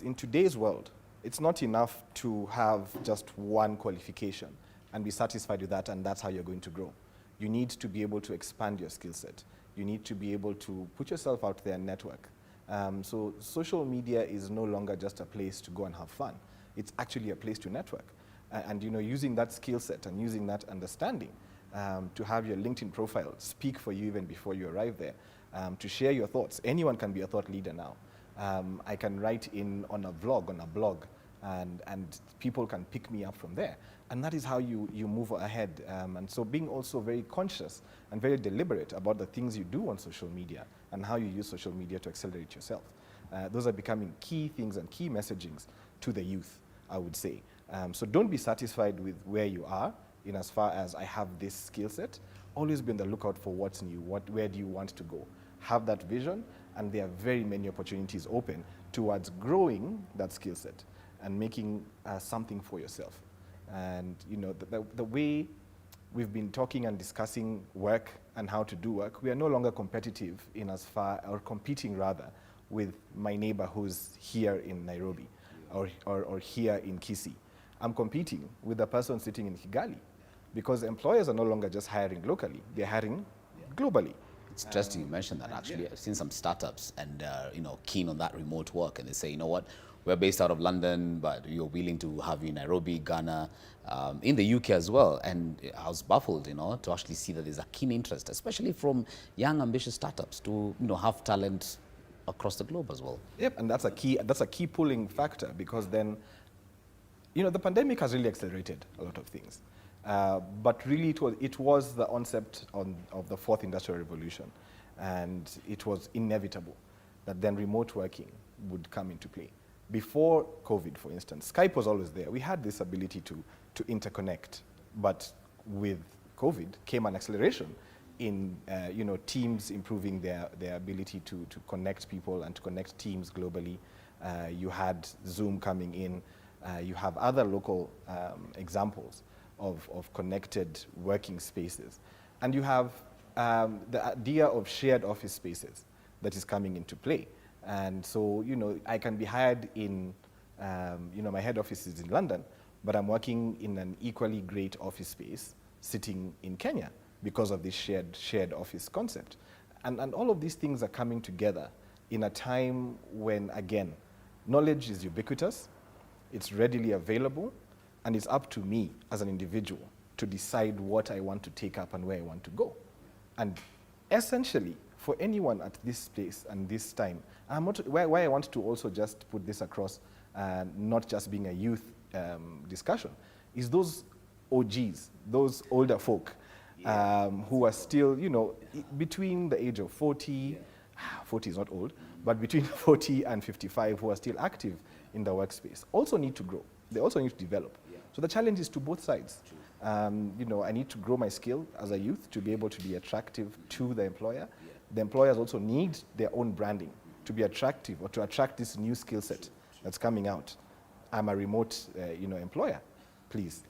in today's world, it's not enough to have just one qualification and be satisfied with that, and that's how you're going to grow. You need to be able to expand your skill set. You need to be able to put yourself out there and network. So social media is no longer just a place to go and have fun. It's actually a place to network. And you know, using that skill set and using that understanding to have your LinkedIn profile speak for you even before you arrive there, to share your thoughts. Anyone can be a thought leader now. I can write on a vlog, on a blog, and people can pick me up from there. And that is how you move ahead. And so being also very conscious and very deliberate about the things you do on social media and how you use social media to accelerate yourself. Those are becoming key things and key messagings to the youth, I would say. So don't be satisfied with where you are in as far as I have this skill set. Always be on the lookout for what's new, where do you want to go. Have that vision, and there are very many opportunities open towards growing that skill set and making something for yourself. And you know, the way we've been talking and discussing work and how to do work, we are no longer competitive in as far, or competing rather, with my neighbor who's here in Nairobi or here in Kisii. I'm competing with the person sitting in Kigali, because employers are no longer just hiring locally, they're hiring globally. It's interesting you mentioned that. Actually, I've seen some startups and you know, keen on that remote work, and they say, you know what, we're based out of London, but you're willing to have you in Nairobi, Ghana, in the UK as well. And I was baffled, you know, to actually see that there's a keen interest, especially from young, ambitious startups, to have talent across the globe as well. Yep, and that's a key pulling factor, because then, you know, the pandemic has really accelerated a lot of things. But really it was the onset of the fourth industrial revolution, and it was inevitable that then remote working would come into play. Before COVID, for instance, Skype was always there. We had this ability to interconnect, but with COVID came an acceleration in you know, teams improving their ability to connect people and to connect teams globally. You had Zoom coming in. You have other local examples of connected working spaces. And you have the idea of shared office spaces that is coming into play. And so, you know, I can be hired in, you know, my head office is in London, but I'm working in an equally great office space sitting in Kenya because of this shared office concept. And all of these things are coming together in a time when, again, knowledge is ubiquitous, it's readily available, and it's up to me as an individual to decide what I want to take up and where I want to go. And essentially, for anyone at this place and this time, why I want to also just put this across, not just being a youth discussion, is those OGs, those older folk who are still, you know, between the age of 40, 40 is not old, but between 40 and 55, who are still active in the workspace, also need to grow. They also need to develop. So the challenge is to both sides. You know, I need to grow my skill as a youth to be able to be attractive to the employer. The employers also need their own branding to be attractive, or to attract this new skill set that's coming out. I'm a remote, you know, employer. Please